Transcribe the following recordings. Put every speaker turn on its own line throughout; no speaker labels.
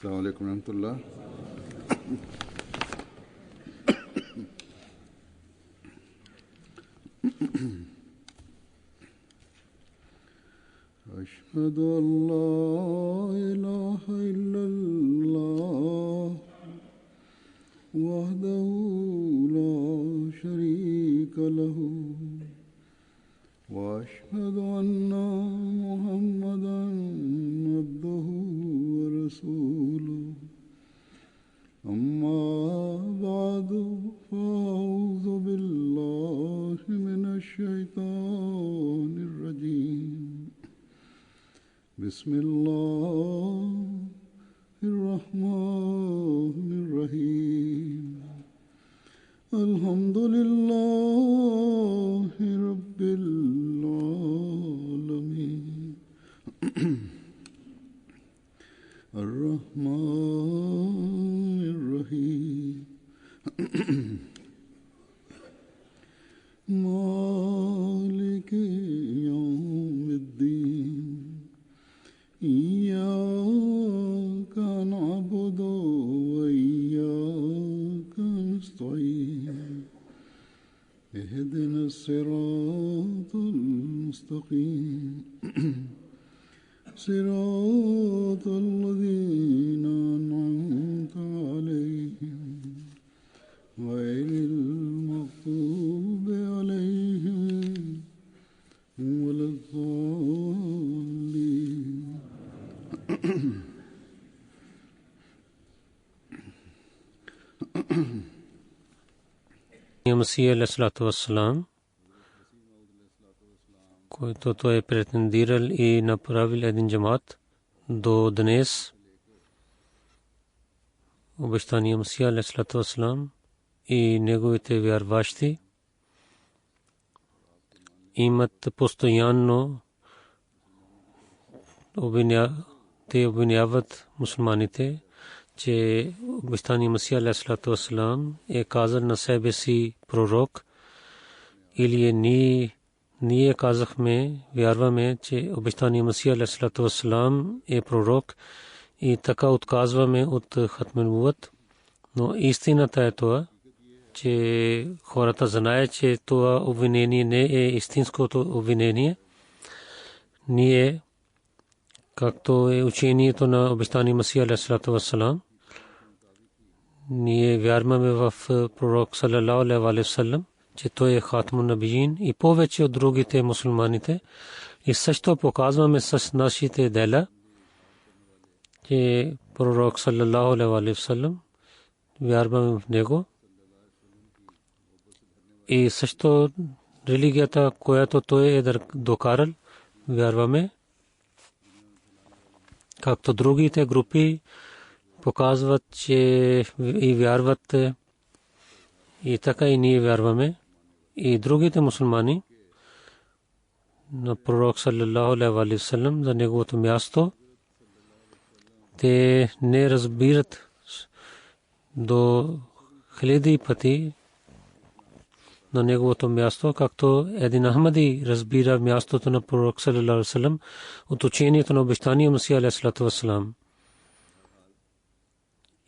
अस्सलाम वालेकुम रहमतुल्लाह। أشهد أن لا إله إلا الله وحده لا شريك له وأشهد أن محمدا عبده ورسوله أما بعد فأعوذ بالله من الشيطان الرجيم بسم الله الرحمن الرحيم الحمد لله رب العالمين الرحمن الرحيم مالك يوم الدين إياك نعبد وإياك نستعين اهدنا الصراط المستقيم صراط الذين أنعمت عليهم غير المغضوب عليهم ولا الضالين
Masihi alaihissalatu wassalam, който е претендирал и направил един джамат до днес. Обещания Масиха алейхиссалату вассалам и неговите вярващи имат постоянно те обвиняват мусулманите, че обещания Масиха алейхиссалату вассалам е казал на себе си пророк, или ние казахме, вярваме, че обещания Масиха алейхиссалату вассалам е пророк и така отказваме от хатм нубуват. Но истината е това, че хората знаят, че това обвинение не е истинското обвинение. Ние, както е учението на обещания Масиха алейхиссалату вассалам, ние вярваме в пророк саллаллаху алейхи ва саллям, че той е хатмун набиин и повече от другите мусулманите, и също показваме с нашите дела, че пророк саллаллаху алейхи ва саллям вярваме в него. И също религията, която той е докарал, вярваме, както другите групи показват, че и вярват, и така и ние вярваме. И другите мусулмани на пророк саллаллаху алейхи ва саллям за неговото място, те не разбират до хиляди пъти на неговото място, както един Ахмади разбира мястото на пророк саллаллаху алейхи ва саллям от учението на обещания Масиха алейхиссалату вассалам.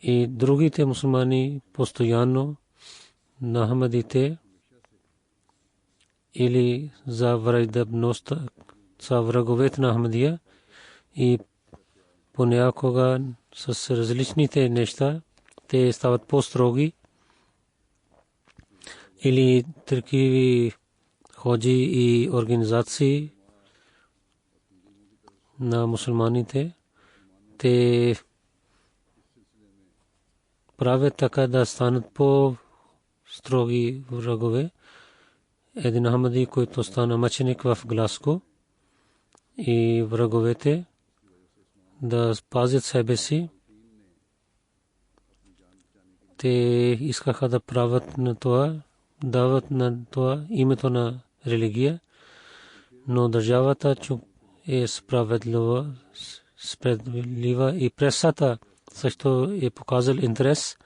И другите мусулмани постоянно на Ахмадите или за враждебността са враговете на Ахмадия, и понякога с различните неща те стават по-строги, или такива ходжи и организации на мусулманите, те правят така да станат по-строги врагове. Един Ахмади, който стана мъченик в Гласго, и враговете да спазят себе си, те искаха да правят на това, дават на това името на религия, но държавата е справедлива и пресата също е показал интерес,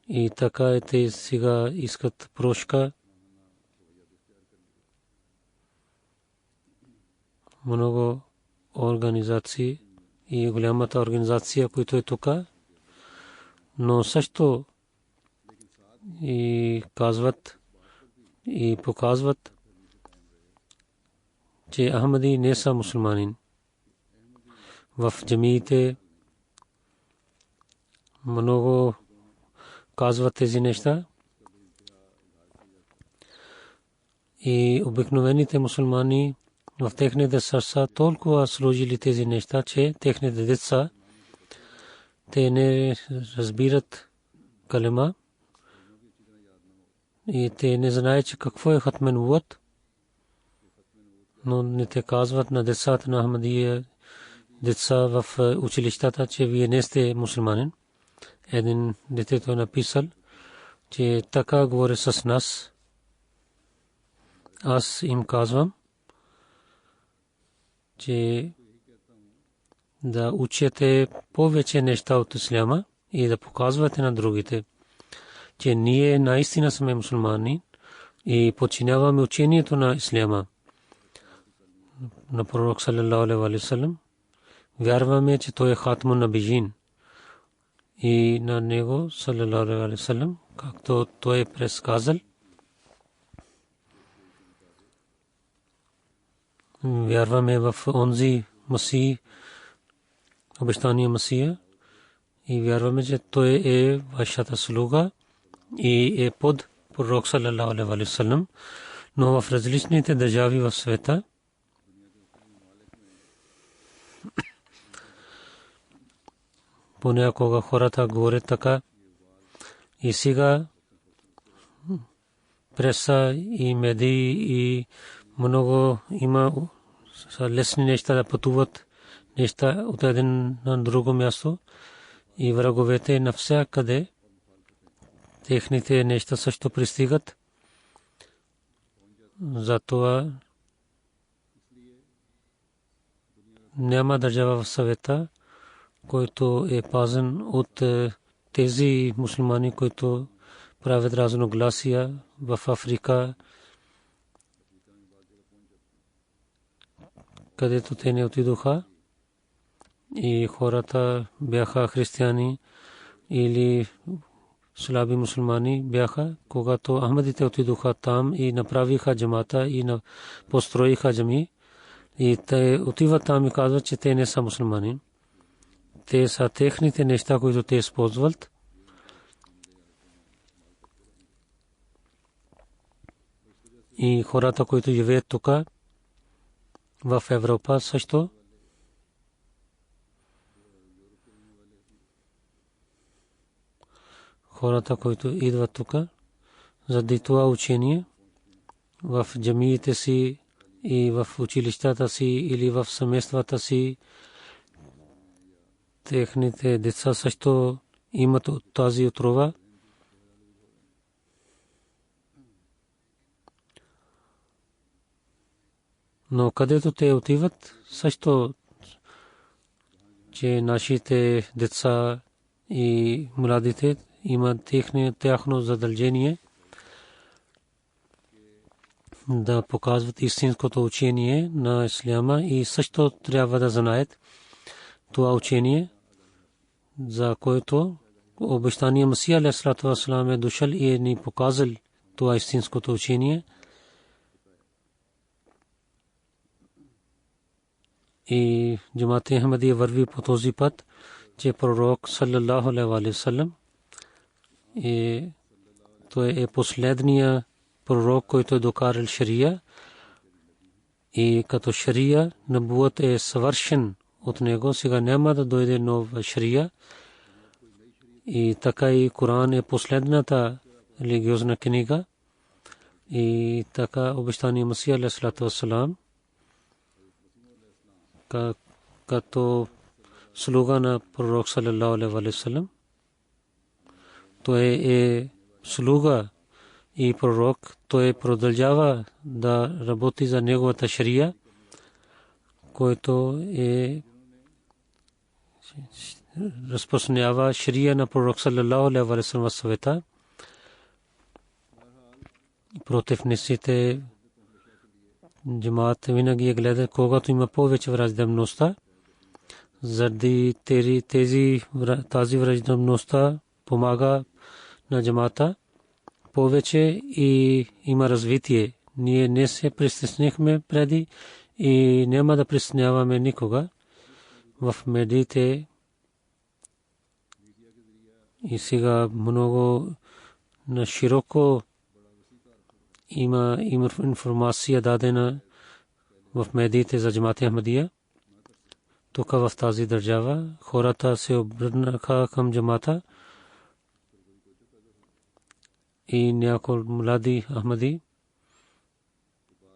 и така те сега искат прошка. Много организации и голямата организация, която е тук, но също и казват и показват, че Ахмади не са мусулманин. В джамиите много казват тези неща и обикновените мусулмани в техните сърца толкова сложили тези неща, че техните деца те не разбират калема и те не знаят, че какво е хатмен нубуват, но не те казват на децата на Ахмадия, деца в училищата, че вие не сте мусулманин. Един детето е написал, че така говори с нас. Аз им казвам, че да учите повече неща от исляма и да показвате на другите, че ние наистина сме мусулмани и подчиняваме учението на исляма на пророк саллаллаху алейхи ва саллям. Вярваме, че той е хатмун набиин и на него саллаллаху алейхи ва саллям, както той е предсказал. Вярваме в онзи Масих, обещания Масия, и вярваме, че той е вашата слуга и е под пророк саллаллаху алейхи ва саллям, но в различните държави в света понякога хората говорят така и сега преса и медии и много има лесни неща да пътуват неща от един на друго място и враговете навсякъде техните неща също пристигат. Затова няма държава в света, който е пазен от тези мусулмани, които правят разногласия в Африка, където те не отидоха и хората бяха християни или слаби мусулмани бяха, когато Ахмадите отидоха там и направиха джамата и построиха джами, и те отиват там и казват, че те не са мусулмани. Те са техните неща, които те използват. И хората, които живеят тук в Европа също, хората, които идват тук заради това учение в джамиите си и в училищата си или в семействата си, техните деца също имат тази отрова. Но където те отиват, също, че нашите деца и младите имат тяхно задължение да показват истинското учение на исляма и също трябва да знаят това учение, за което обещания Масия алейхи салату ва салам е дошъл и ни показал това истинското учение. И джамат Ахмадия върви по този път, че пророк саллаллаху алейхи ва саллям той е последния пророк, който е докарал шария, и като шария набуът е съвършен от него, сега няма да дойде нов шария. И така и Коран е последната религиозна книга, и така обещания Масия алейхи салату ва салам като слуга на пророк саллаллаху алейхи ва саллям, той е слуга и пророк, той продължава да работи за неговата шария, който е разпространява шария на пророк саллаллаху алейхи ва саллям в света. Против несите джамаат винаги гледа, когато има повече враждебността, заради тази враждебността помага на джамата повече и има развитие. Ние не се притеснихме преди и няма да притесняваме никога в медиите. И сега много на широко има информация дадена в медиите за джамат Ахмадия. Тук в тази държава хората се обърнаха към джамата и някои млади ахмади,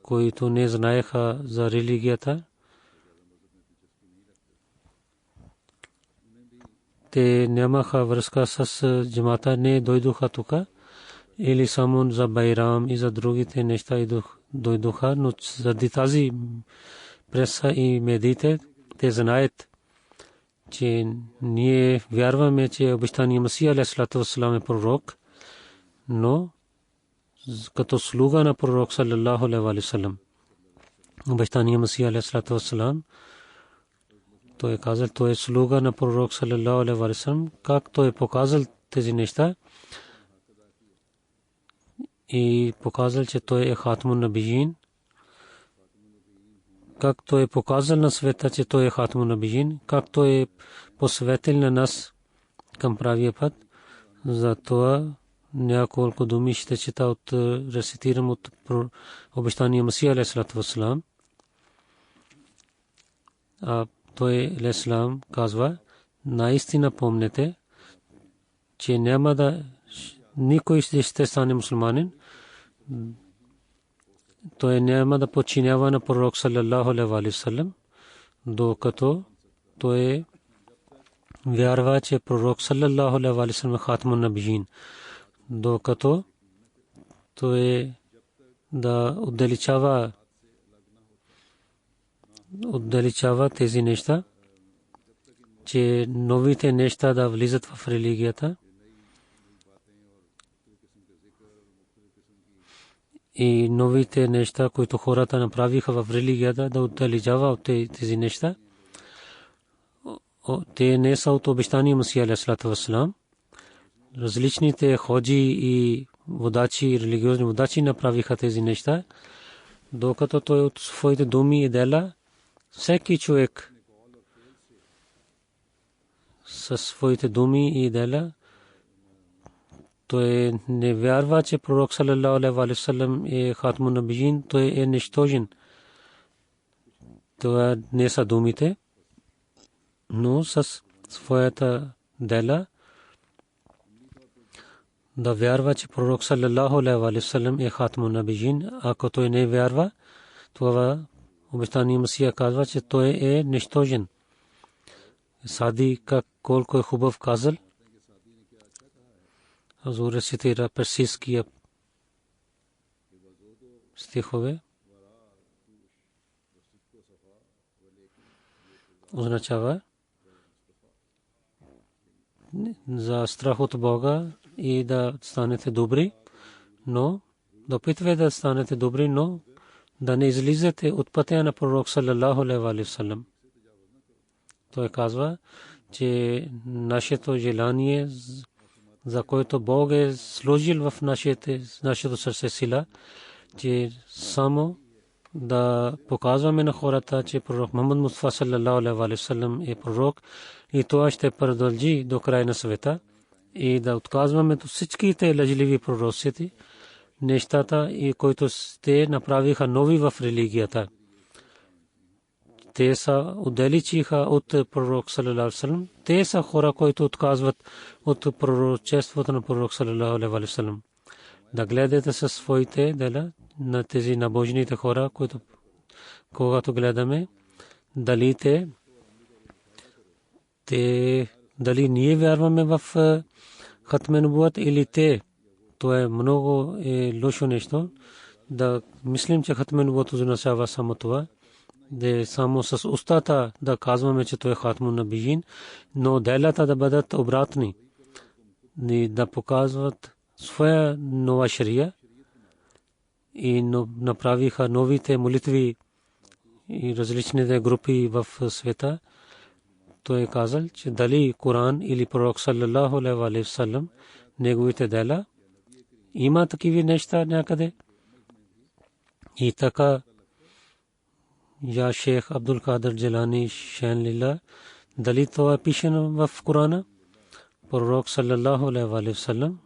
които не знаеха за религията, те нямаха връзка с джамата, не дойдоха тук или само за Байрам и за другите неща дойдоха, но заради тази преса и медиите те знаят, че ние вярваме, че обещания Масия алейхиссалату вассалам е пророк, но като слуга на пророк саллаллаху алейхи ва саллям. Обещания Масия алейхиссалату вассалам, той е казал, той е слуга на пророк саллаллаху алейхи ва саллям, как той е показал тези неща и показал, че той е хатмун набиин, как той е показал на света, че той е хатмун набиин, как той е посветил на нас към правия път. Затова няколко думи ще чета от рецитирам от обещания Масия алейхиссалату вассалам. Той алейхиссалам казва, наистина помнете, че няма да никой ще стане мусулманин, той няма да подчинява на пророк саллаллаху алейхи ва саллям, докато той вярва, че пророк саллаллаху алейхи ва саллям е хатмун набиин, докато той да отдалечава тези неща, че новите неща да влизат в религията и новите неща, които хората направиха в религията, да отдалечава от тези неща. Те не са от обещания Масия алейхиссалату вассалам. Различните ходжи и водачи, религиозни водачи направиха тези неща, докато той от своите думи и дела, всеки човек със своите думи и дела, той не вярва, че пророк саллаллаху алейхи ва саллям е хатмун набиин, той е нищожен. Това не са думите, но със своята дела да вярва, че пророк саллаллаху алейхи ва саллям е хатмун набиин. Ако той не вярва, това обещания Масия казва, че той е нищожен. Сади колко е хубав казал. Хазур цитира персийския стихове. Означава за страх от Бога и да станете добри, но да опитвате да станете добри, но да не излизате от пътя на пророк саллаллаху алейхи ва саллям. Той казва, че нашето желание, за което Бог е сложил в нашето сърце сила, че само да показваме на хората, че пророк Мухаммад Мустафа саллаллаху алейхи ва саллям е пророк и това ще продължи до края на света, и да отказваме от всичките лъжливи пророци, нещата, и които те направиха нови в религията. Те са отдалечиха от пророк саллаллаху алейхи ва саллям. Те са хора, които отказват от пророчеството на пророк саллаллаху алейхи ва саллям. Да гледате със своите дела на тези набожните хора, които когато гледаме, дали дали ние вярваме в хатмен нубуат или те. Това е много лошо нещо. Да мислим, че хатмен нубуат означава само това, да само с устата да казваме, че той е хатмун набиин, но делата да бъдат обратни, да показват своя нова шария и направиха новите молитви и различните групи в света. той е казал, че дали Коран или пророк саллаллаху алейхи ва саллям неговите дела, има такива неща някъде. И така я шейх Абдул Кадир Джилани шейн лила, дали това е пишено в Корана? Пророк саллаллаху алейхи ва саллям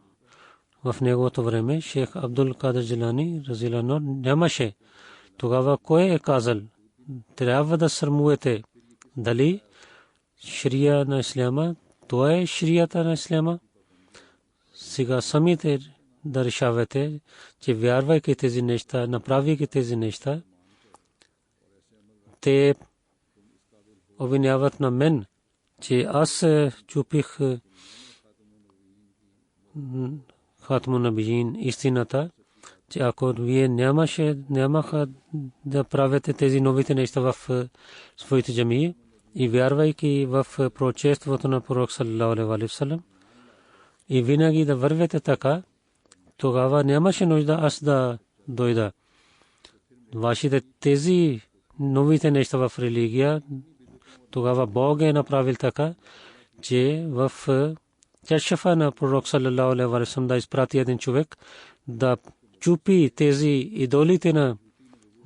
в неговото време шейх Абдул Кадир Джилани разилано нямаше. Тогава кой е казал, трябва да срамувате дали шрия на исляма, това е шрията на исляма. Сега самите да решавате, че вярвайки тези неща, направяйки тези неща, те обвиняват на мен, че аз чупих Хатмун набиин, истината, че ако вие нямаха да правите тези новите неща в своите джамии и вярвайки в пророчеството на пророк саллаллаху алейхи ва саллям и винаги да вървите така, тогава нямаше нужда аз да дойда. Вашите тези новите неща в религия, тогава Бог е направил така, че в кашфа на пророк саллаллаху алейхи ва саллям да изпрати един човек да чупи тези идолите на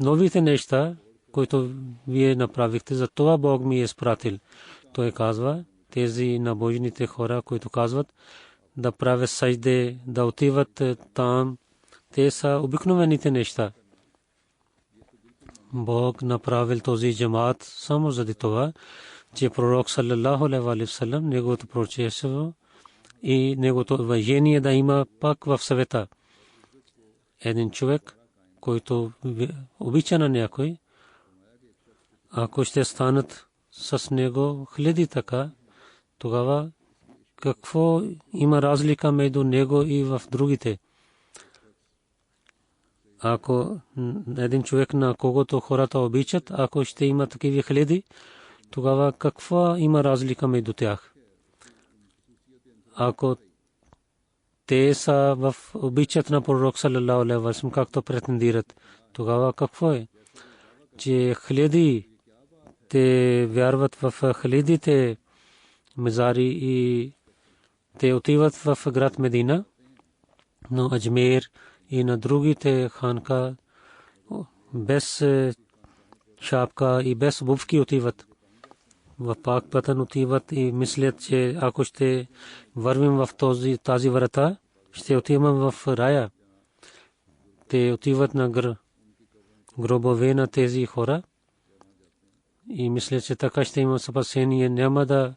новите неща, които вие направихте. За това Бог ми е изпратил. Той казва, тези набожните хора, които казват да правят сажде, да отиват там, те са обикновените неща. Бог направил този джамаат само заради това, че пророк саллаллаху алейхи ва саллям неговото пророчество и неговото уважение да има пак в света. Един човек, който обича на някой, ако ще станат с него хиляди така, тогава какво има разлика между него и в другите? Ако един човек, на когото хората обичат, ако ще има такива хиляди, тогава какво има разлика между тях? Ако те са в обичат на пророк саллаллаху алейхи ва саллям, както претендират, тогава какво е? Че хиляди те вярват в хилядите мазари и те отиват в град Медина, но Аджмер и на другите ханка без шапка и без обувки отиват. В Пак Патан отиват и мислят, че ако ще вървим в тази врата, ще отиваме в рая. Те отиват на гробове на тези хора и мислят, че така ще има спасение, няма да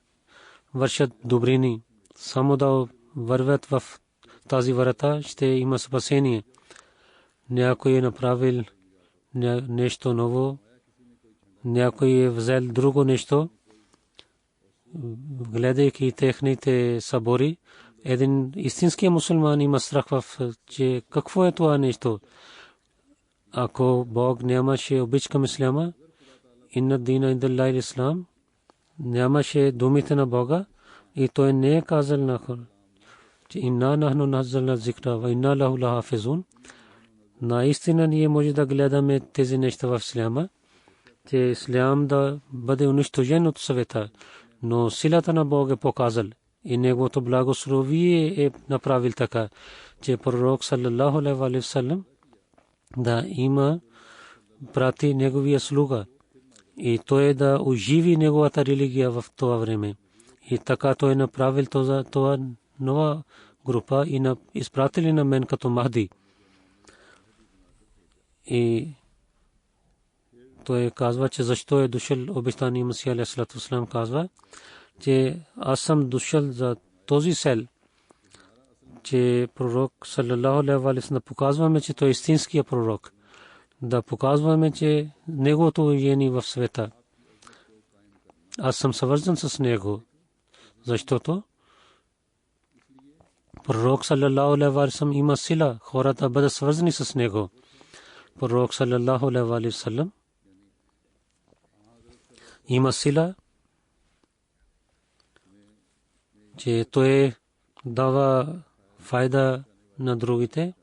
вършат добрини. Само да вървят в тази врата, ще има спасение. Някой е направил нещо ново, някой е взел друго нещо. Гледайки техните събори, един истински мусулман има страх в, че какво е това нещо. Ако Бог нямаше обич към исляма, инна дина индаллахи ислам, нямаше думите на Бога и той не е казал на хора, че инна нахну наззална зикра ва инна лаху лахафизун. Наистина ние може да гледаме тези неща в исляма, че ислям да бъде унищожен от света, но силата на Бог е показал и неговото благословие е направил така, че пророк саллаллаху алейхи ва саллям да има прати неговия слуга и той да оживи неговата религия в това време. И така той направил това нова група и изпратили на мен като Махди. И той казва, че защо е дошъл обещания Месия алейхи салам, казва, че аз съм дошъл за този цел, че пророк саллаллаху алейхи ва саллям показваме, че той е истинския пророк, да показваме, че неговото влияние в света. Аз съм свързан с него, защото пророк саллаллаху алейхи ва саллям има сила хората бъдат свързани с него. Пророк саллаллаху алейхи ва саллям има сила, че той дава файда на другите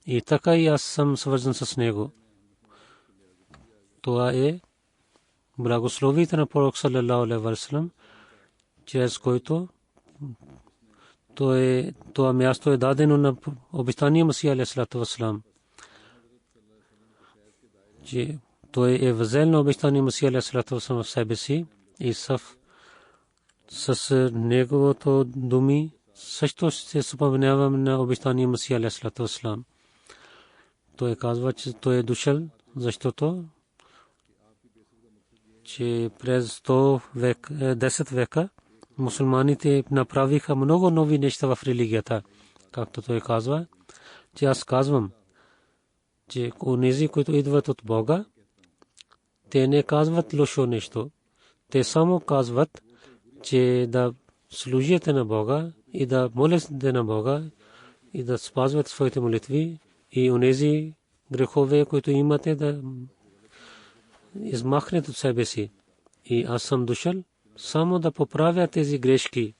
и така и аз съм свързан с него. Това е благословите на пророк саллаллаху алейхи ва саллям, чрез който това място е дадено на обещания Масия алейхиссалату вассалам, че той е взел на обещания Масия алейхиссалату вассалам в себе си и с неговото думи също се споменавам на обещания Масия алейхиссалату вассалам. Той казва, че той е дошъл, защото че през 10 века мусулманите направиха много нови неща в религията. Както той казва, че аз казвам, че онези, които идват от Бога, те не казват лошо нещо. Те само казват, че да служите на Бога и да молите на Бога и да спазват своите молитви и онези грехове, които имате, да измахнете от себе си. И аз съм дошъл само да поправя тези грешки,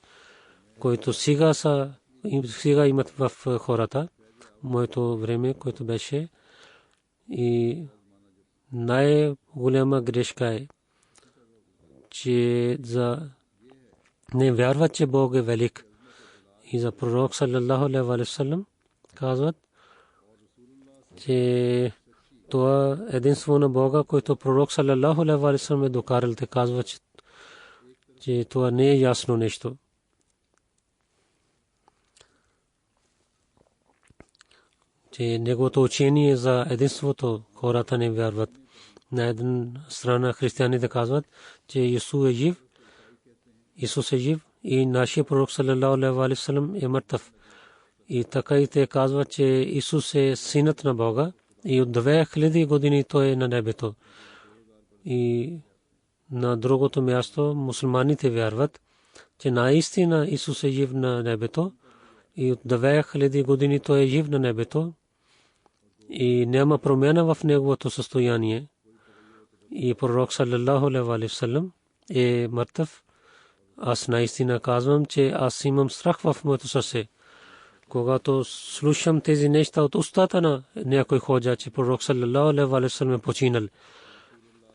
които сега имат в хората. Моето време, което беше, и най-голяма грешка е, че не вярват, че Бог е велик. И за пророк саллаллаху алейхи ва саллям казват, че това единство на Бога, който пророк саллаллаху алейхи ва саллям е докарал, те казват, че това не е ясно нещо. Че неговото учение за единството хората не вярват. На една страна християните казват, че Исус е жив и нашия пророк саллаллаху алейхи ва саллям е мъртъв. И така и те казват, че Исус е синът на Бога и от 2000 години той е на небето. И на другото място мусулманите вярват, че наистина Исус е жив на небето и от 2000 години той е жив на небето и няма промяна в неговото състояние. И пророк саллаллаху алейхи ва саллям е мъртъв. Аз наистина казвам, че аз имам страх в моето сърце. Когато слушам тези неща от устата на някой ходжа, че пророк саллаллаху алейхи ва саллям е починал.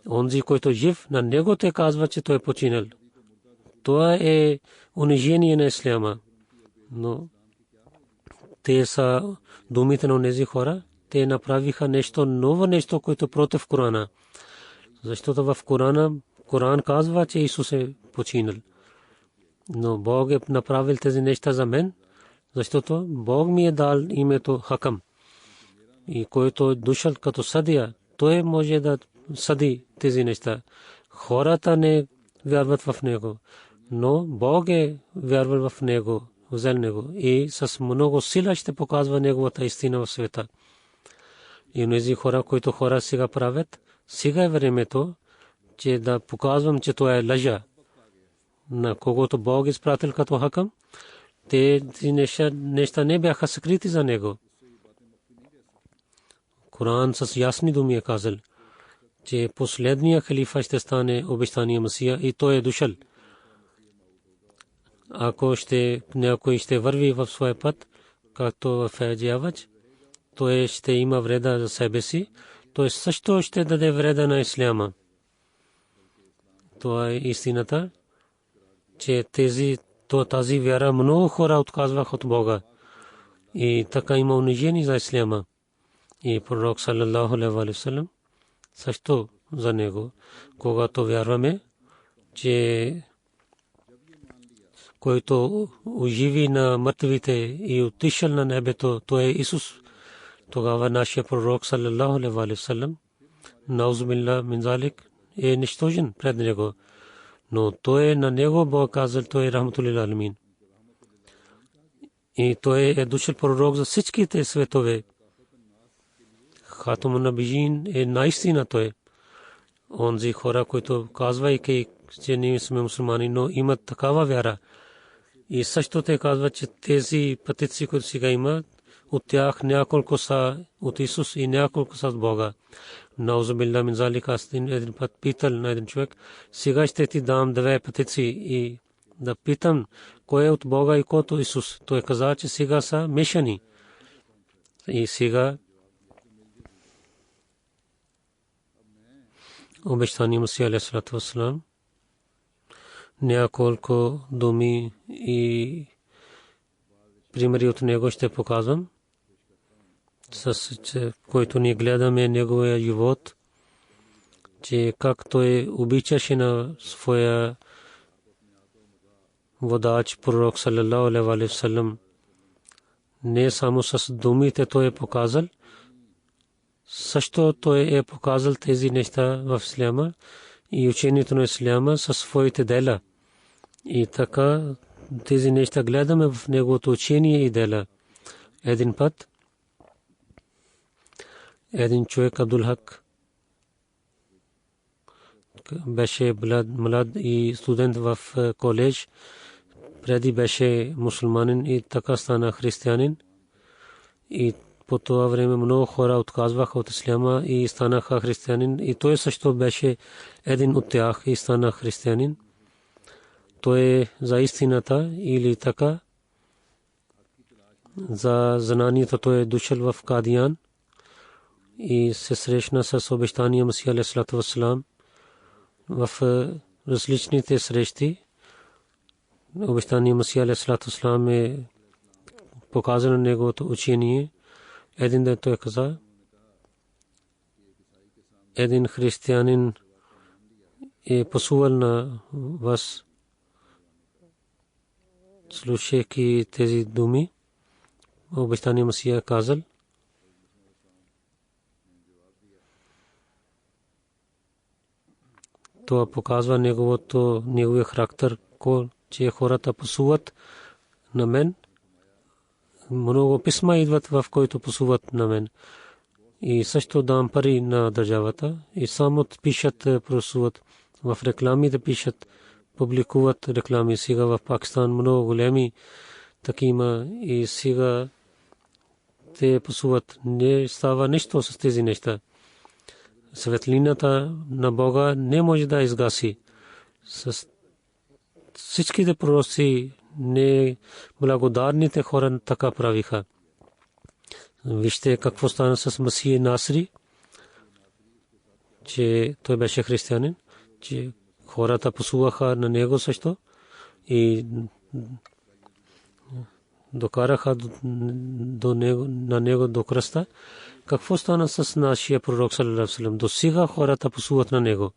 Онзи, който е жив, на него те казва, че той е починал. Това е унижение на исляма. Но те са думите на онези хора. Те направиха нещо ново, нещо, което против Корана. Защото в Коран казва, че Исус е починал. Но Бог е направил тези неща за мен, защото Бог ми е дал името Хакам. И който е дошъл като съдия, той може да съди тези неща. Хората не вярват в него, но Бог е вярвал в него, взел него и с много сила ще показва неговата истина в света. И онези хора, които хора сега правят, сега е времето, че да показвам, че това е лъжа. На когото Бог изпратил като Хакам, тези неща не бяха скрити за него. Коран с ясни думи е казал, че последния халифа ще стане обещания Масия и той е дошъл. Ако някой ще върви в своя път, както в Еджавач, той ще има вреда за себе си, той също ще даде вреда на исляма. Това е истината, че тази вяра много хора отказваха от Бога. И така има унижение за исляма. И пророк саллаллаху алейхи ва саллям също за него, когато вярваме, че който оживи на мъртвите и отишъл на небето, той е Исус. Тогава нашия пророк саллаллаху алейхи ва саллям, наузубилла мин залик, е нищожен пред него. Но той на него Бог казал, той е рахматул аламин. И той е дошъл пророк за всичките светове. Хатамун набиин е наистина той. Онзи хора, които казвайки, че ние сме мусулмани, но имат такава вяра. И също те казват, че тези пътици, които сега имат, от тях няколко са от Исус и няколко са от Бога. Наузубилла мин залик, аз един път питал на един човек, сега ще ти дам 2 пътици и да питам кой е от Бога и кой от Исус. Той каза, че сега са мешани. И сега обещания Масия алейхи салату ва салам няколко думи и примери от него ще показвам, с който ние гледаме неговия живот, че как той обичаше на своя водач пророк саллалаху алейхи ва саллям. Не само с думите той е показал, също той е показал тези неща в исляма и учението на исляма със своите дела. И така тези неща гледаме в неговото учение и дела. Един път един човек, Абдул Хак, беше млад и студент в колеж. Преди беше мусулманин и така стана християнин. И по това време много хора отказваха от исляма и станаха християнин. И той също беше един от тях и стана християнин. Той е за истината или така. За знанието той е дошъл в Кадиян и се срещна с обещания Масия алейхи вассалам в различните срещи. Обещания Масия алейхи вассалам е показано неговото учение. Един ден той каза, един християнин е посувал на вас. Слушайки тези думи, обещания Масия казал, това показва неговия характер, че хората посуват на мен. Много писма идват, в които посуват на мен. И също дам пари на държавата. И само пишат, посуват. В рекламите пишат, публикуват реклами. Сега в Пакистан много големи такива и сега те посуват. Не става нищо с тези неща. Светлината на Бога не може да изгаси. С всичките пророци не благодарните хора така правиха. Вижте какво стана с Масия Насри, че той беше християнин, че хората посуваха на него също и докараха на него до кръста. Какво стана с нашия пророк саллалаху алейхи ва саллям? До сега хората посуват на него.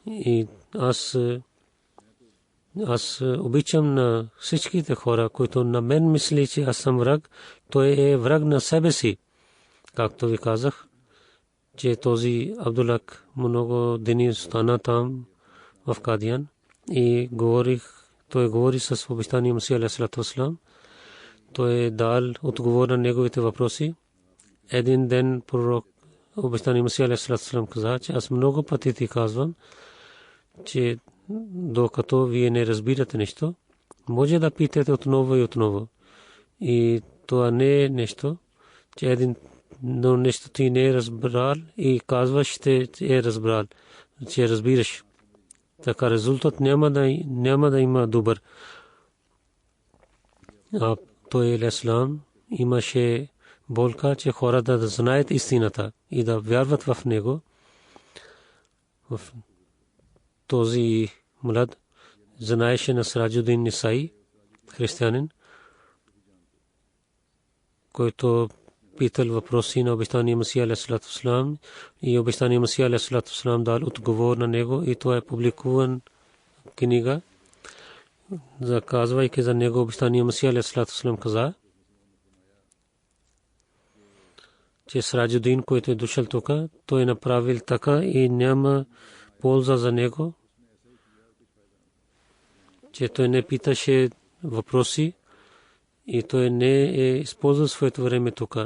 И аз обичам на всичките хора, които на мен мисли, че аз съм враг, той е враг на себе си. Както ви казах, че този Абдулак много дни стана там в Кадиян и той говори с обещания Масия алейхи ва саллям. Той е дал отговор на неговите въпроси. Един ден пророк обещания Масия алейхи ва саллям каза, че аз много пъти ти казвам, че докато вие не разбирате нещо, може да питате отново и отново. И това не е нещо, че един нещо ти не е разбрал и казваш, че е разбрал, че разбираш. Така резултат няма да има добър. А той ислам имаше болка, че хората да знаят истината и да вярват в него. В този млад знаеше на Сираджудин Нисаи, християнин, който питал въпроси на обещания Масия алейхи вассалам и обещания Масия алейхи вассалам дал отговор на него и това е публикуван книга, заказвайки за него обещания Масия алейхи вассалам каза, че Сираджудин, който е дошъл тук, той е направил така и няма полза за него, че той не питаше въпроси и той не е използвал своето време тук.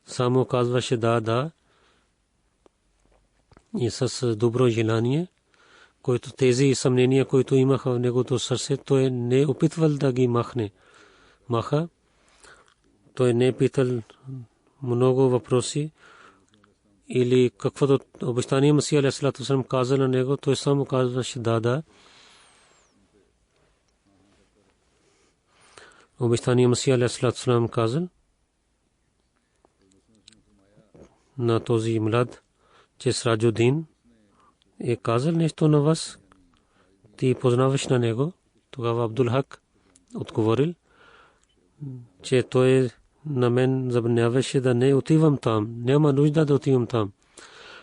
Само казваше да и с добро желание, който тези съмнения, които имаха в негото сърце, той не опитвал да ги маха. Той не питал много въпроси или каквото обещание Масия алейхи вассалам каза на него, той само казваше да. Обещание Масия алейхи вассалам казал на този млад, че Сираджудин е казал нещо на вас, ти познаваш на него. Тогава Абдул Хак отговорил, че той на мен забраняваше да не отивам там. Няма нужда да отивам там.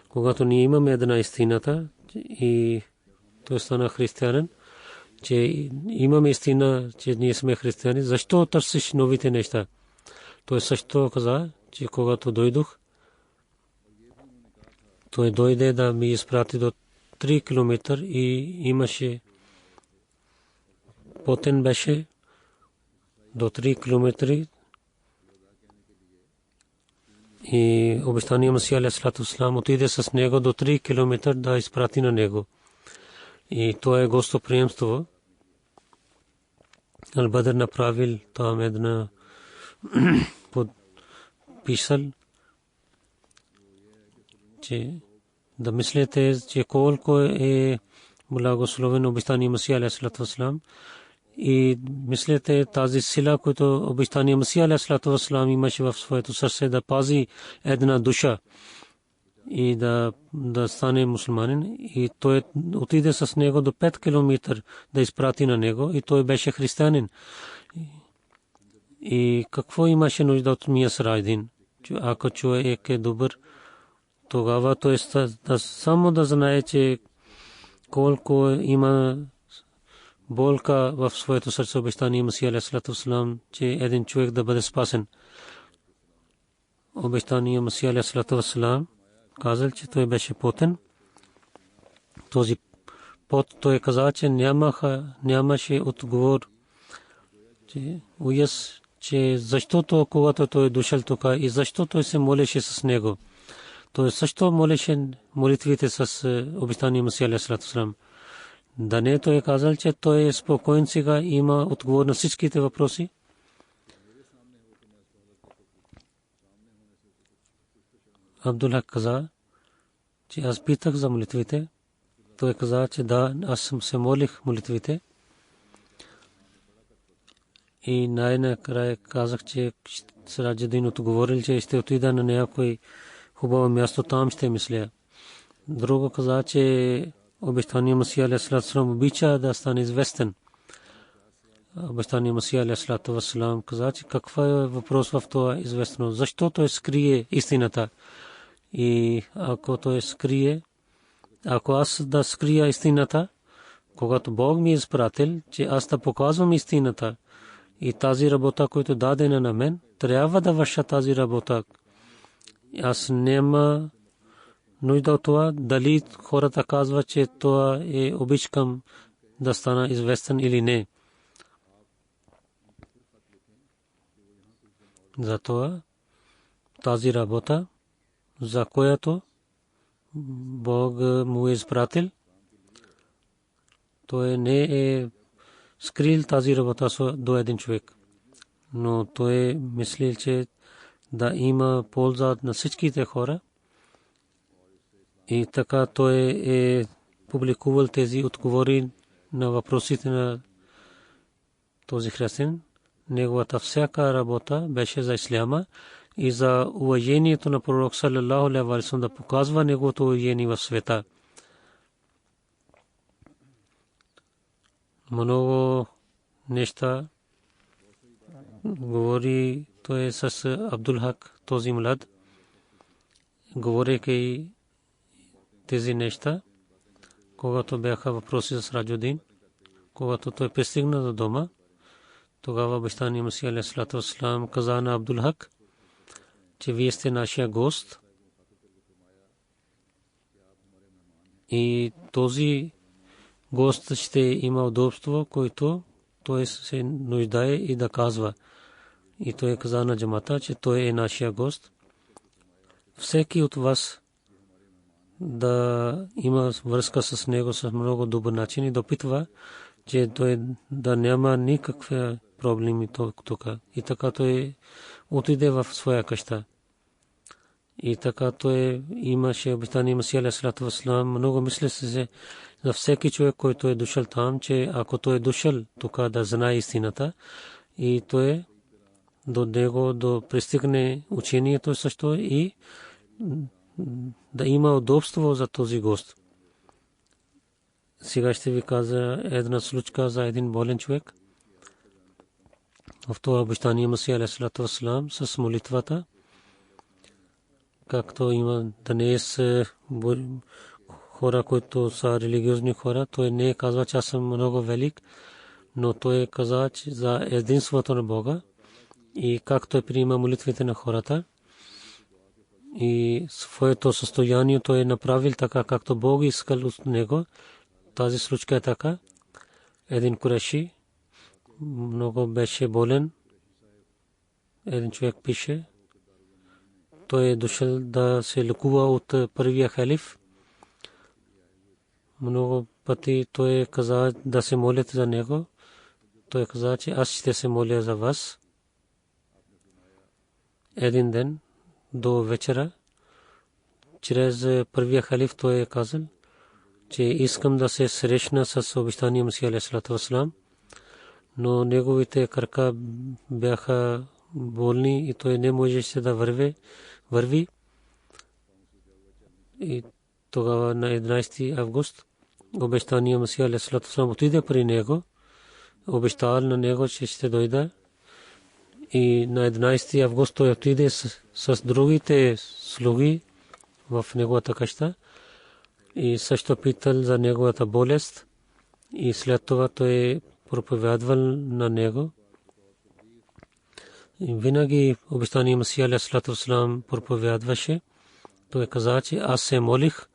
Когато ние имаме една истината и той стана християнин, че имаме истина, че ние сме християни, защо търсиш новите неща? Той също каза, че когато дойдох, той дойде да ми изпрати до 3 км и имаше потен беше до 3 км и обещания Масия алейхиссалату вассалам отиде с него до 3 км да изпрати на него. И то е гостоприемство. Ал-Бадр направил там една подписал, че да мислите, че колко е благословен обещания Масия алейхиссалату вассалам и мислите тази сила, която обещания Масия алейхиссалату вассалам имаше в своето сърце да пази една душа и да стане мусулманин. И той отиде с него до 5 км да изпрати на него и той беше християнин. И какво имаше нужда от Мия Сарадин? Ако човек е добър, тогава той само да знае, че колко има болка в своето сърце обещание Масия алейхиссалату вассалам, че един човек да бъде спасен. Обещание Масия алейхиссалату вассалам казал, че той беше потен. Този пот той каза, че нямаше отговор, че уяс, че защото когато той дошъл тук и защо той се молеше с него. Той също молеше молитвите с обещание Масия алейхиссалату вассалам. Да не той казал, че той е спокоен сега, има отговор на всичките въпроси. Абдул Хак каза, че аз питах за молитвите. Той каза, че да, аз съм се молих молитвите. И най-накрая казах, че Сираджудин отговорил, че ще отида на някой хубаво място, там ще мисля. Друго каза, че обещание Масия алейхиссалату вассалам обича да стане известен. Обещание Масия алейхиссалату вассалам каза, че каква е въпрос в това известно? Защо той скрие истината? И ако той скрие, ако аз да скрия истината, когато Бог ми е изпратил, че аз да показвам истината и тази работа, която дадена на мен, трябва да върша тази работа. Аз няма нужда от това, дали хората казват, че това е обичкам да стана известен или не. Затова тази работа, за която Бог му е изпратил, той не е скрил тази работа до един човек. Но той мислил, че да има полза на всичките хора. И така той е публикувал тези отговори на въпросите на този християн. Неговата всяка работа беше за исляма и за уважението на пророк саллаллаху алейхи ва саллям, да показва неговото уважение в света. Много неща говори той с Абдул Хак, този млад, говорейки тези неща, когато бяха въпроси за Сираджудин, когато той пристигна до дома, тогава обещание Масия алейхиссалату вассалам каза на Абдул Хак, че вие сте нашия гост и този гост ще има удобство, което той се нуждае и да казва. И той каза на джамата, че той е нашия гост. Всеки от вас да има връзка с него с много добър начин и допитва, че той да няма никакви проблеми тук. И така той отиде в своя къща. И така той имаше обещание Масия алейхиссалату вассалам. Много мисли се за всеки човек, който е дошъл там, че ако той е дошъл тук да знае истината и той до него да пристигне учението също и да има удобство за този гост. Сега ще ви кажа една случка за един болен човек. В това обещание Масия алейхиссалату вассалам с молитвата, както има днес хора, които са религиозни хора, той не казва, че аз съм много велик, но той каза, че за единството на Бога и как той приема молитвите на хората и своето състояние той е направил така, както Бог искал от него. Тази случка е така. Един куреши много беше болен. Един човек пише, той е дошъл да се лекува от първия халиф. Много пъти той каза да се молят за него. Той каза, че аз ще се моля за вас. Един ден до вечера, чрез първия халиф той е казал, че искам да се срещна с обещания Масия алейхиссалату вассалам, но неговите крака бяха болни и той не можеше да върви. И тогава на 11 август обещания Масия алейхиссалату вассалам отиде при него, обещал на него, че ще дойде. И на 11 август той отиде с другите слуги в неговата къща и също питал за неговата болест и след това той проповядвал на него. И винаги обещания Масия алейхиссалату вассалам проповядваше. Той каза, че аз се молих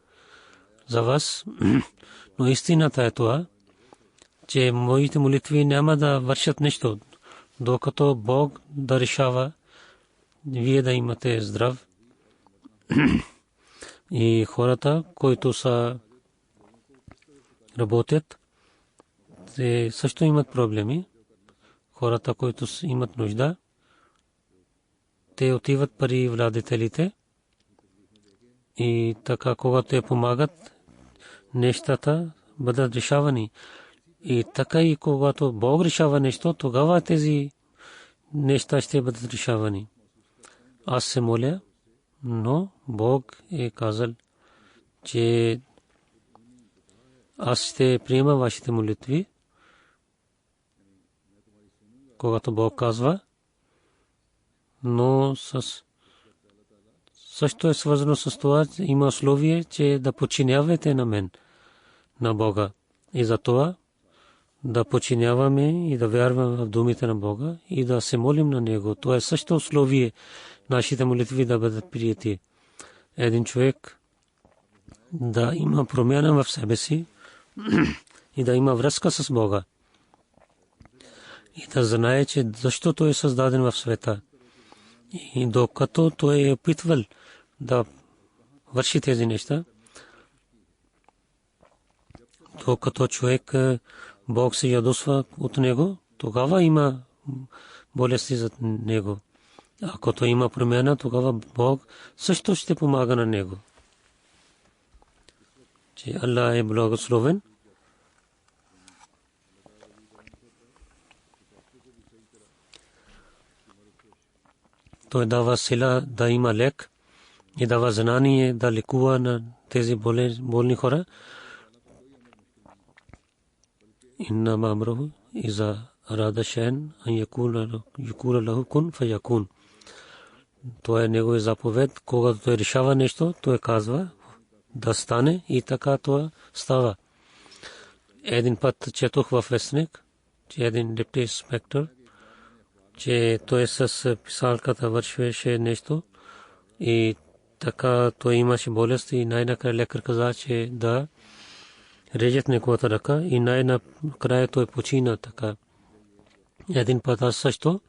за вас, но истината е това, че моите молитви няма да вършат нещо, докато Бог да решава вие да имате здрав. И хората, които са работят, те също имат проблеми. Хората, които имат нужда, те отиват при владетелите и така, когато те помагат, нещата бъдат решавани. И така и когато Бог решава нещо, тогава тези неща ще бъдат решавани. Аз се моля, но Бог е казал, че аз ще приема вашите молитви. Когато Бог казва, но също е свързано с това, има условие, че да подчинявате на мен, на Бога. И за това да подчиняваме и да вярваме в думите на Бога и да се молим на Него. Това е също условие нашите молитви да бъдат приети. Един човек да има промяна в себе си и да има връзка с Бога. И да знае, че защо той е създаден в света. И докато той е опитвал да върши тези неща, докато човек Бог се ядосва от него, тогава има болести за него. Ако той има промяна, тогава Бог също ще помага на него. Че Аллах е благословен. Той дава сила да има лек и дава знание да лекува на тези болни хора. Иннама амруху иза арада шайън ан якула лаху кун фаякун. Това е неговия заповед. Когато той решава нещо, той казва да стане и така това става. Един път четох във вестник, че един депти инспектор, че той с писалката вършеше нещо и така той имаше болест и най-накрая лекар каза, че да режат неговата ръка и най-накрая той почина така. Един път аз също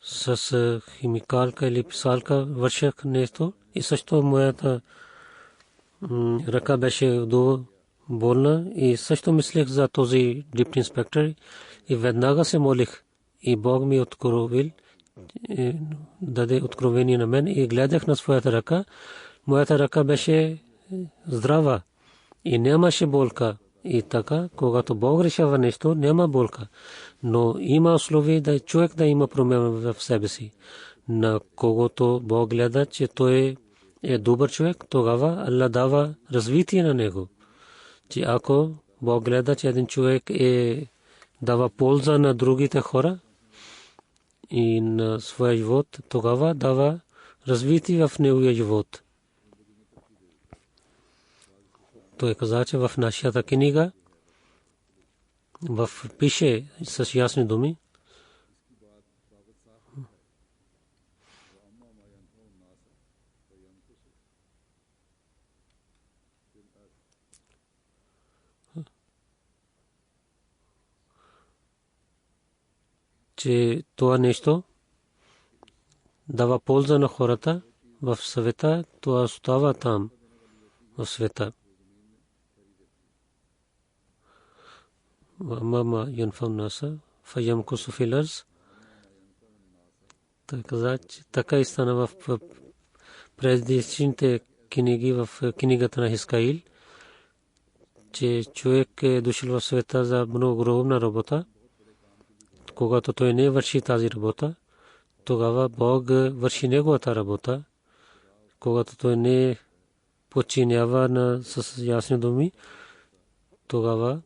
с химикалка или писалка вършах нещо и също моята ръка беше болна и също мислех за този депти инспектор и веднага се молих и Бог ми откровил, даде откровение на мен и гледах на своята ръка. Моята ръка беше здрава и нямаше болка. И така, когато Бог решава нещо, няма болка. Но има условие да човек да има промяна в себе си. На когото Бог гледа, че той е добър човек, тогава Аллах дава развитие на него. Че ако Бог гледа, че един човек дава полза на другите хора и на своя живот, тогава дава развитие в неговия живот. Той каза, че в нашата книга пише с ясни думи, че това нещо дава полза на хората в света, това остава там в света. Мама юнфамнаса фаямкусу фил арз. Така и стана в предишните книги, в книгата на Хискаил, че човек е дошъл в света за много огромна работа. Когато той не върши тази работа, тогава Бог върши неговата работа. Когато той не подчинява с ясни думи, тогава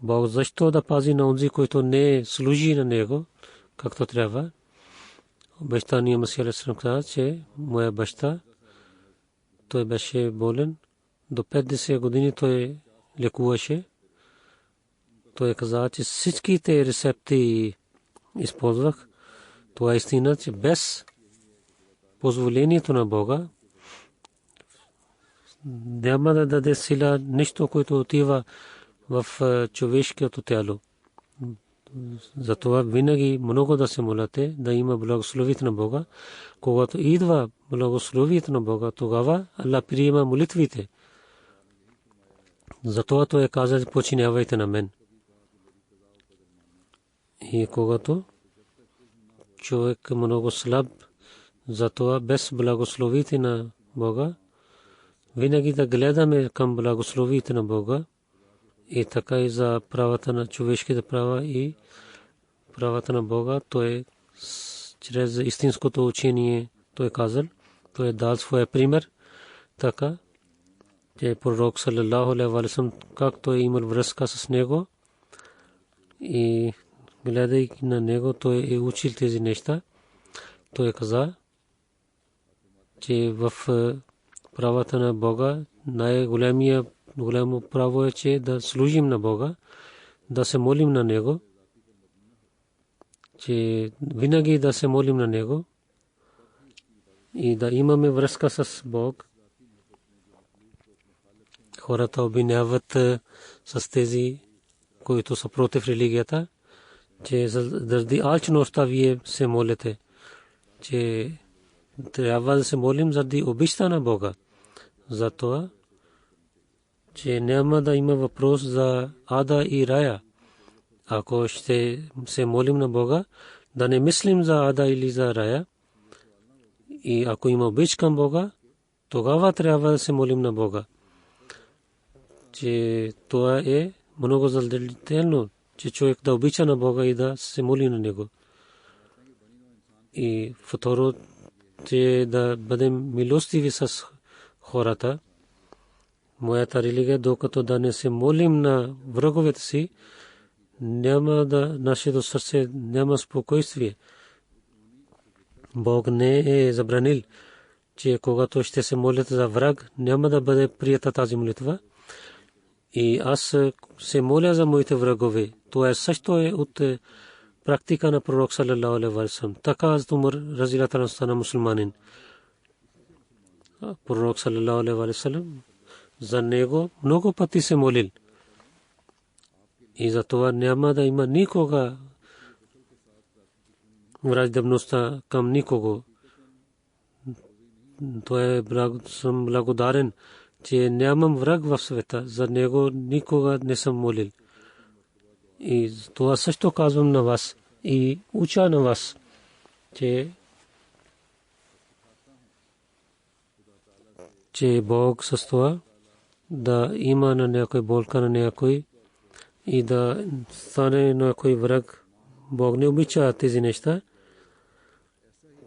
Бог защо да пази на онзи, който не служи на него, както трябва. Обещания Масия алейхиссалам каза, че моя баща, той беше болен. До 50 години той лекуваше. Той каза, че всичките рецепти използвах. Това е истина, че без позволението на Бога няма да даде сила нищо, което отива в човешкото тяло. Затова винаги много да се молите, да има благословите на Бога. Когато идва благословието на Бога, тогава Аллах приема молитвите. Затова той каза, починявайте на мен. И когато човек е много слаб, затова без благословите на Бога, винаги да гледаме към благословите на Бога. И така и за правата на човешките права и правата на Бога, той чрез истинското учение, той казал, той дал своя пример, така, че пророк саллаллаху алейхи ва саллям, как той имал връзка с него и гледайки на него, той е учил тези неща. Той каза, че в правата на Бога голямо право е, че да служим на Бога, да се молим на Него, че винаги да се молим на Него и да имаме връзка с Бог. Хората обвиняват с тези, които са против религията, че заради алчността вие се молите, че трябва да се молим заради обичта на Бога. Затова, че няма да има въпрос за ада и рая. Ако ще се молим на Бога, да не мислим за ада или за рая. И ако има обич към Бога, тогава трябва да се молим на Бога. Че това е много задължително, че човек да обича на Бога и да се моли на Него. И второ, че да бъдем милостиви с хората. Моята религия, докато да не се молим на враговете си, няма да нашето сърце няма спокойствие. Бог не е забранил, че когато ще се молите за враг, няма да бъде прията тази молитва. И аз се моля за моите врагове. Това също е от практика на пророк саллаллаху алейхи ва саллям. Така Хазрат Умар разилата на стана мусулманин. Пророк саллаллаху алейхи ва саллям за него много пъти се молил. И за това няма да има никога враждебността към никого. Той съм благодарен, че нямам враг в света. За него никога не съм молил. И това също казвам на вас и уча на вас, че Бог с това да има на някой болка на някой и да стане някой враг. Бог не обича тези неща.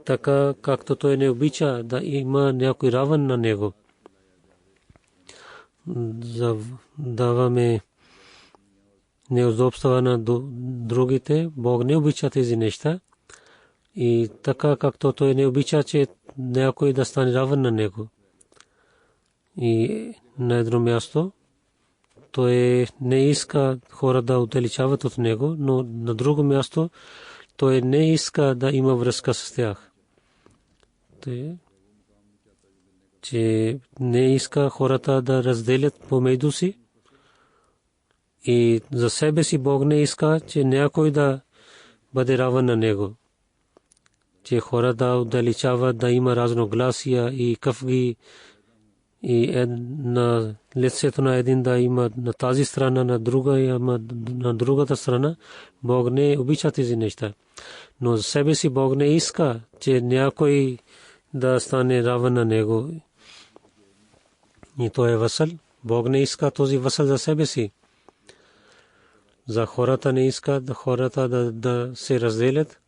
Така както той не обича да има някой равен на него. Даваме неудобства на другите. Бог не обича тези неща. И така както той не обича, че някой да стане равен на него. И на едно място той не иска хора да отдалечават от него, но на друго място той не иска да има връзка с тях. Че не иска хората да разделят помежду си. И за себе си Бог не иска, че някой да бъде равен на него. Че хора да отдалечават, да има разногласия и къвги и на лицето на един да има на тази страна, на друга и на другата страна. Бог не обича тези неща. Но за себе си Бог не иска, че някой да стане равен на него. И то е възъл. Бог не иска този възъл за себе си. За хората не иска да хората да се разделят,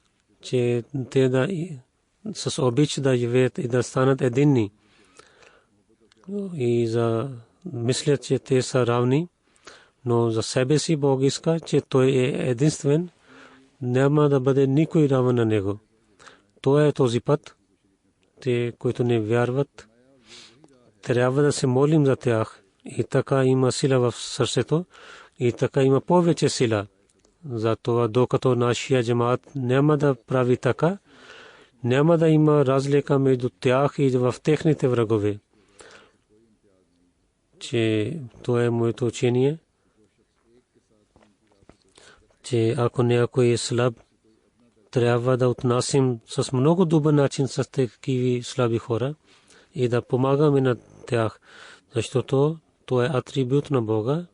че те да с обич да живеят и да станат единни. И за мислят, че те са равни, но за себе си Бог иска, че той е единствен, няма да бъде никой равен на него. Това е този път. Те, които не вярват, трябва да се молим за тях. И така има сила в сърцето, и така има повече сила. Затова докато нашия джамаат няма да прави така, няма да има разлика между тях и в техните врагове. Че това е моето учение, че ако някой е слаб, трябва да отнасим с много добър начин с такива слаби хора и да помагаме на тях, защото това е атрибут на Бога,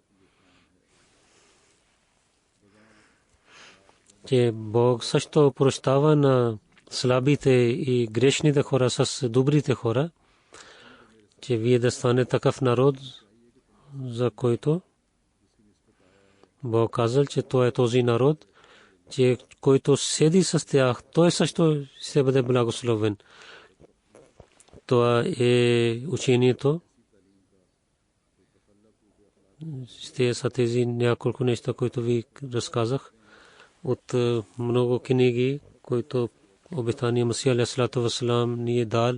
че Бог също прощава на слабите и грешните хора с добрите хора, че вие да стане такъв народ, за който Бог казал, че това е този народ, че който седи с тях, той също ще бъде благословен. Това е учението. Ще са тези няколко неща, които ви разказах от много книги, които обетания Масия алейхиссалату вассалам ни е дал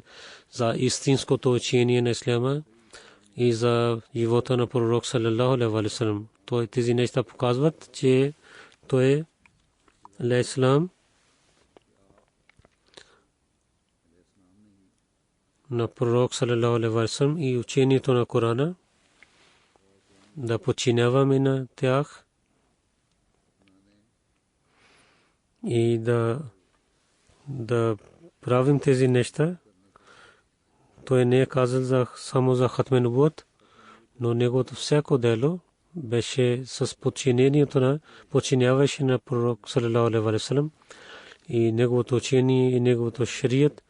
за истинското учение на исляма и за живота на пророк саллаллаху алейхи ва саллям. То тези неща показват, че той е алейхиссалам на пророк саллаллаху алейхи ва саллям и учението на Корана, да подчиняваме на тях и да правим тези неща. Той не е казал само за хатме нубуат, но неговото всяко дело беше с подчинението на подчиняваше на пророк саллаллаху алейхи ва саллям и неговото учение и неговото шариат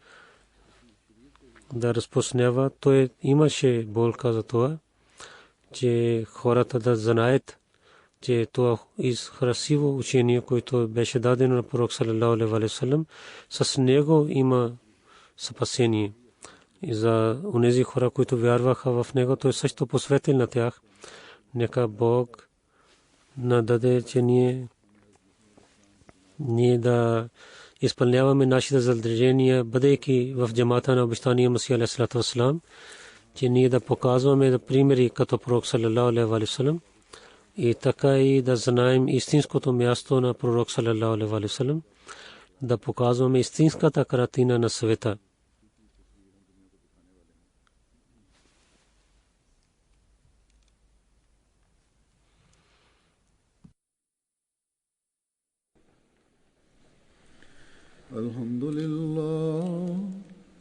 да разпространява. Той имаше болка за това, че хората да знаят, че това е красиво учение, което беше дадено на пророк саллаллаху алейхи ва саллям, с него има спасение. И за онези хора, които вярваха в него, той също посветил на тях. Нека Бог нададе, че ние да изпълняваме нашите задължения, бъдейки в джамата на обещания Масия алейхиссалату вассалам, че ние да показваме да примери като пророк саллаллаху алейхи ва саллям и така и да знаем истинското място на пророк саллаллаху алейхи ва саллям, да показваме истинската картина на света.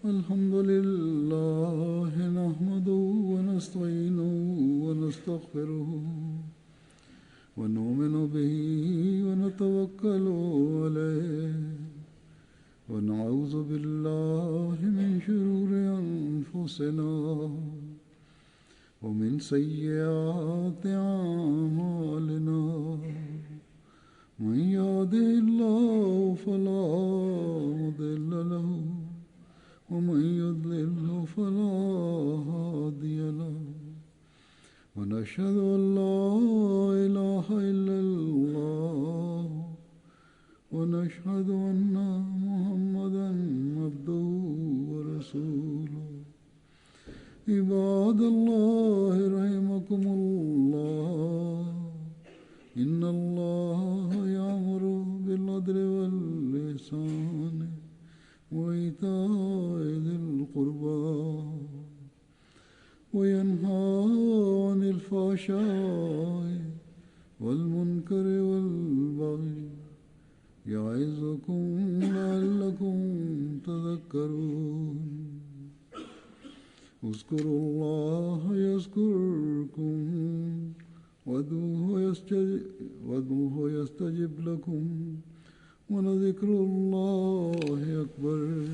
Alhamdulillah, nahmaduhu wa nasta'inuhu wa nastaghfiruhu wa nu'minu bihi wa natawakkalu alayhi wa na'udhu billahi min shururi anfusina wa min sayyiati a'malina. من يهده الله فلا مضل له ومن يضلل فلا هادي له ونشهد أن لا إله إلا الله ونشهد أن محمدا عبده ورسوله عباد الله رحمكم الله إن الله يأمر بالعدل والإحسان وإيتاء ذي القربى وينهى عن الفحشاء والمنكر والبغي يعظكم لعلكم تذكرون اذكروا الله يذكركم وادعوه يستجب لكم ولذكر الله أكبر